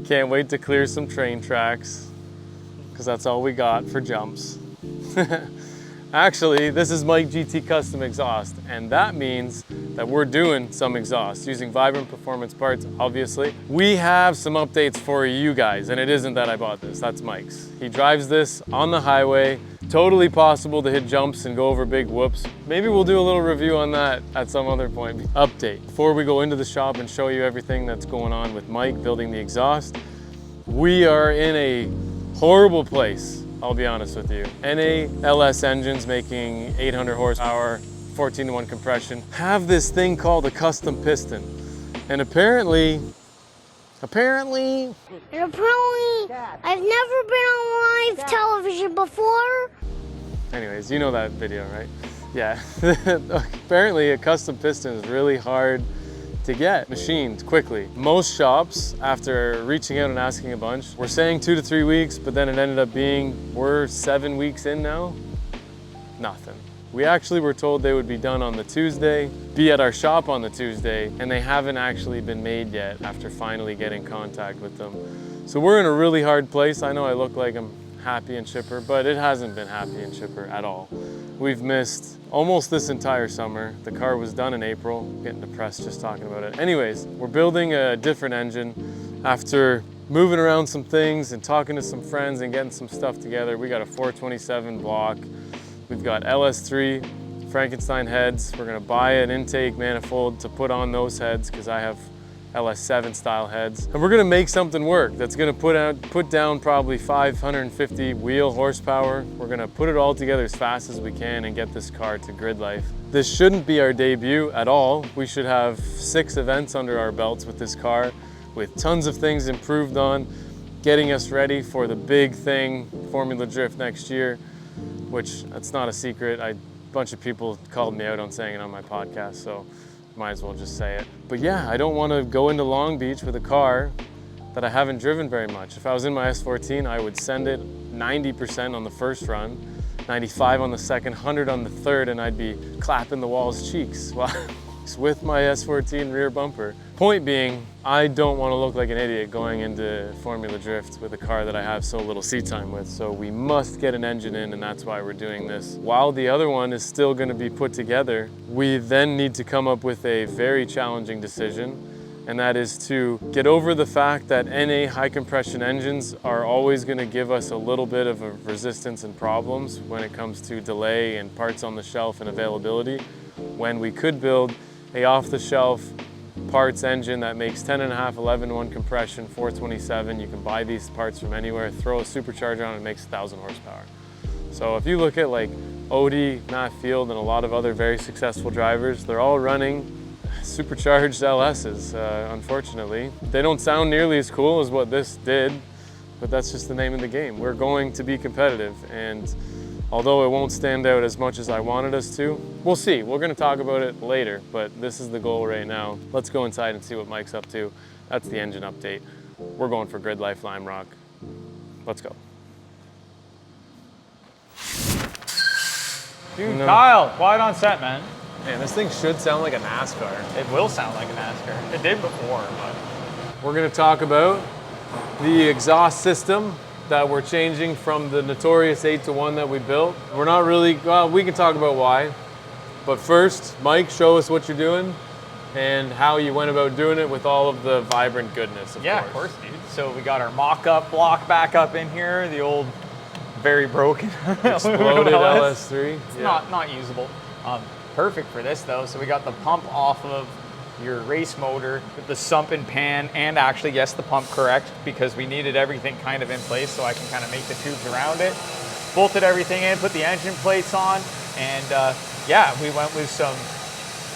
Can't wait to clear some train tracks, because that's all we got for jumps. Actually, this is Mike GT Custom Exhaust, and that means that we're doing some exhaust using Vibrant Performance parts, obviously. We have some updates for you guys, and it isn't that I bought this, that's Mike's. He drives this on the highway, totally possible to hit jumps and go over big whoops. Maybe we'll do a little review on that at some other point. Update, before we go into the shop and show you everything that's going on with Mike building the exhaust, we are in a horrible place. I'll be honest with you. NA LS engines making 800 horsepower, 14:1 compression, have this thing called a custom piston. And apparently, I've never been on live television before. Anyways, you know that video, right? Yeah. Apparently a custom piston is really hard to get machined quickly. Most shops, after reaching out and asking a bunch, were saying 2 to 3 weeks, but then it ended up being, we're 7 weeks in now, nothing. We actually were told they would be done on the Tuesday, be at our shop on the Tuesday, and they haven't actually been made yet after finally getting contact with them. So we're in a really hard place. I know I look like I'm happy and chipper, but it hasn't been happy and chipper at all. We've missed almost this entire summer. The car was done in April. Getting depressed just talking about it. Anyways, we're building a different engine. After moving around some things and talking to some friends and getting some stuff together, we got a 427 block. We've got LS3 Frankenstein heads. We're gonna buy an intake manifold to put on those heads because I have LS7 style heads. And we're gonna make something work that's gonna put down probably 550 wheel horsepower. We're gonna put it all together as fast as we can and get this car to grid life. This shouldn't be our debut at all. We should have 6 events under our belts with this car, with tons of things improved on, getting us ready for the big thing, Formula Drift next year, which that's not a secret. A bunch of people called me out on saying it on my podcast, so might as well just say it. But yeah, I don't want to go into Long Beach with a car that I haven't driven very much. If I was in my S14, I would send it 90% on the first run, 95 on the second, 100 on the third, and I'd be clapping the wall's cheeks with my S14 rear bumper. Point being, I don't want to look like an idiot going into Formula Drift with a car that I have so little seat time with. So we must get an engine in, and that's why we're doing this. While the other one is still going to be put together, we then need to come up with a very challenging decision, and that is to get over the fact that NA high compression engines are always going to give us a little bit of a resistance and problems when it comes to delay and parts on the shelf and availability, when we could build a off-the-shelf parts engine that makes 10.5, 11.1 compression, 427. You can buy these parts from anywhere, throw a supercharger on it, it makes 1,000 horsepower. So if you look at like Odie, Matt Field, and a lot of other very successful drivers, they're all running supercharged LSs, unfortunately. They don't sound nearly as cool as what this did, but that's just the name of the game. We're going to be competitive, and although it won't stand out as much as I wanted us to, we'll see. We're gonna talk about it later, but this is the goal right now. Let's go inside and see what Mike's up to. That's the engine update. We're going for Grid Life Lime Rock. Let's go. Dude, Kyle, quiet on set, man. Man, this thing should sound like a NASCAR. It will sound like a NASCAR. It did before, but. We're gonna talk about the exhaust system that we're changing from the notorious 8-to-1 that we built. We're not really, well, we can talk about why. But first, Mike, show us what you're doing and how you went about doing it with all of the vibrant goodness, Yeah, of course, dude. So we got our mock-up block back up in here, the old, very broken exploded LS3. It's not usable. Perfect for this though. So we got the pump off of your race motor with the sump and pan, and actually, yes, the pump correct, because we needed everything kind of in place so I can kind of make the tubes around it. Bolted everything in, put the engine plates on, and yeah, we went with some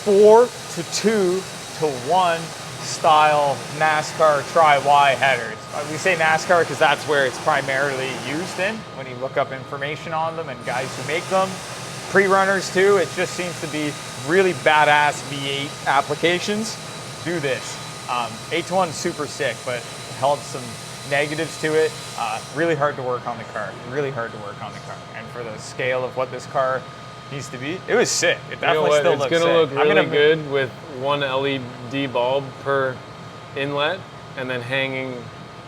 4-to-2-to-1 style NASCAR tri-Y headers. We say NASCAR because that's where it's primarily used in, when you look up information on them and guys who make them. Pre-runners too, it just seems to be really badass V8 applications. Do this. 8-to-1 super sick, but held some negatives to it. Really hard to work on the car. Really hard to work on the car. And for the scale of what this car needs to be, it was sick. It definitely still looks sick. It's gonna look really good with one LED bulb per inlet and then hanging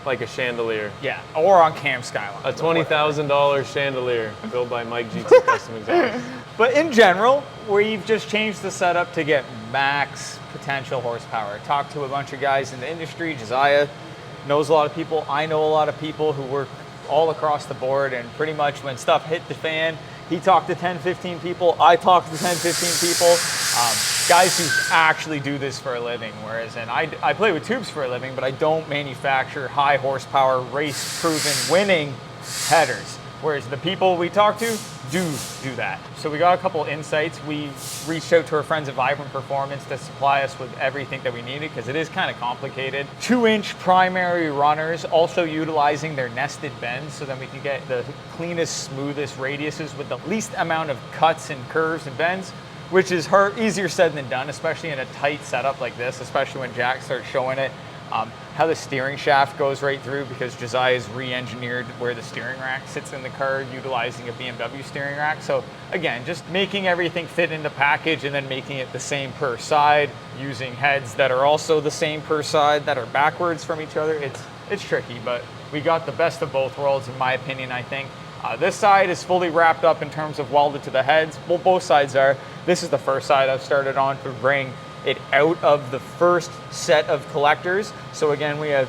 like a chandelier. Yeah, or on Cam Skyline. A $20,000 chandelier built by Mike GT Custom Exhaust. But in general, we've just changed the setup to get max potential horsepower. Talked to a bunch of guys in the industry. Josiah knows a lot of people. I know a lot of people who work all across the board, and pretty much when stuff hit the fan, he talked to 10, 15 people. I talked to 10, 15 people. Guys who actually do this for a living. Whereas, and I play with tubes for a living, but I don't manufacture high horsepower, race proven winning headers. Whereas the people we talk to do that. So we got a couple insights. We reached out to our friends at Vibrant Performance to supply us with everything that we needed, because it is kind of complicated. 2-inch primary runners, also utilizing their nested bends, so then we can get the cleanest, smoothest radiuses with the least amount of cuts and curves and bends, which is easier said than done, especially in a tight setup like this, especially when Jack starts showing it. How the steering shaft goes right through, because Josiah's re-engineered where the steering rack sits in the car utilizing a BMW steering rack. So again, just making everything fit in the package and then making it the same per side, using heads that are also the same per side, that are backwards from each other. It's tricky, but we got the best of both worlds, in my opinion, I think. This side is fully wrapped up in terms of welded to the heads. Well, both sides are. This is the first side I've started on to bring it out of the first set of collectors. So again, we have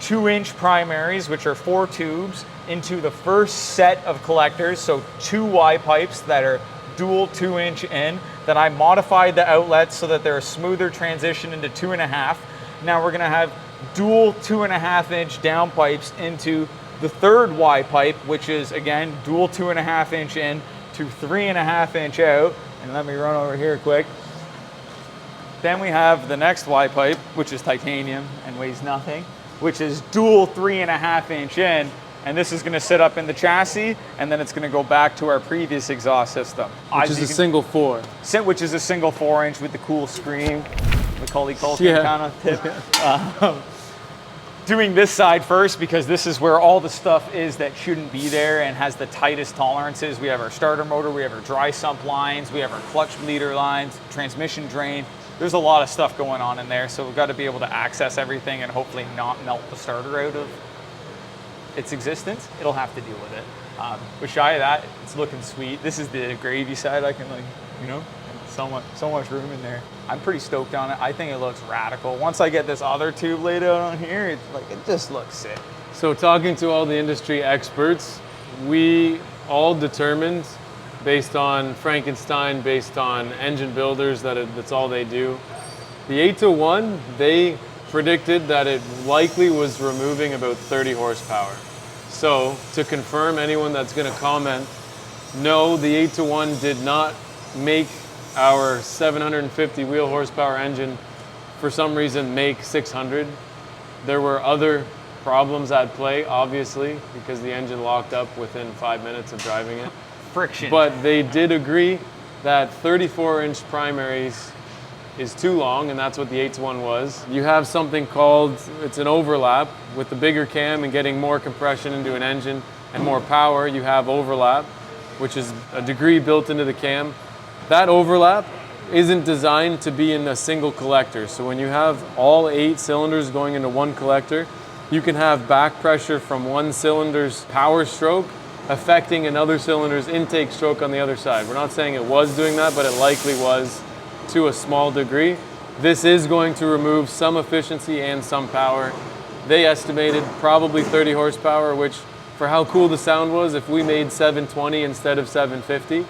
2-inch primaries, which are 4 tubes, into the first set of collectors. So 2 Y pipes that are dual 2-inch in. Then I modified the outlets so that they're a smoother transition into 2.5. Now we're gonna have dual 2.5-inch down pipes into the third Y pipe, which is again dual 2.5-inch in to 3.5-inch out. And let me run over here quick. Then we have the next Y pipe, which is titanium and weighs nothing, which is dual 3.5-inch in, and this is going to sit up in the chassis, and then it's going to go back to our previous exhaust system, Which is a single 4. Which is a single 4-inch with the cool screen, Macaulay Culkin kind of tip. Doing this side first, because this is where all the stuff is that shouldn't be there and has the tightest tolerances. We have our starter motor, we have our dry sump lines, we have our clutch bleeder lines, transmission drain. There's a lot of stuff going on in there, so we've got to be able to access everything and hopefully not melt the starter out of its existence. It'll have to deal with it. But shy of that, it's looking sweet. This is the gravy side. I can, like, you know, so much room in there. I'm pretty stoked on it. I think it looks radical. Once I get this other tube laid out on here, it's like, it just looks sick. So talking to all the industry experts, we all determined, based on Frankenstein, based on engine builders, that's all they do. The 8-to-1, they predicted that it likely was removing about 30 horsepower. So to confirm, anyone that's going to comment, no, the 8-to-1 did not make our 750 wheel horsepower engine for some reason make 600. There were other problems at play, obviously, because the engine locked up within 5 minutes of driving it. Friction. But they did agree that 34-inch primaries is too long, and that's what the 8-to-1 was. You have something called, it's an overlap. With the bigger cam and getting more compression into an engine and more power, you have overlap, which is a degree built into the cam. That overlap isn't designed to be in a single collector. So when you have all 8 cylinders going into one collector, you can have back pressure from one cylinder's power stroke affecting another cylinder's intake stroke on the other side. We're not saying it was doing that, but it likely was to a small degree. This is going to remove some efficiency and some power. They estimated probably 30 horsepower, which for how cool the sound was, if we made 720 instead of 750,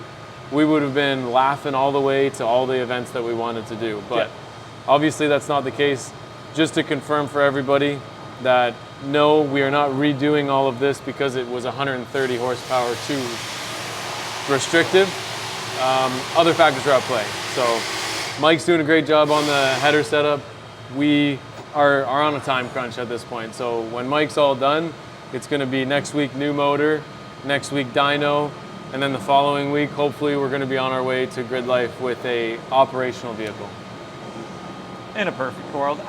we would have been laughing all the way to all the events that we wanted to do. But obviously that's not the case. Just to confirm for everybody that no, we are not redoing all of this because it was 130 horsepower too restrictive. Other factors are at play. So Mike's doing a great job on the header setup. We are on a time crunch at this point. So when Mike's all done, it's going to be next week new motor, next week dyno, and then the following week, hopefully we're going to be on our way to Grid Life with a operational vehicle. In a perfect world.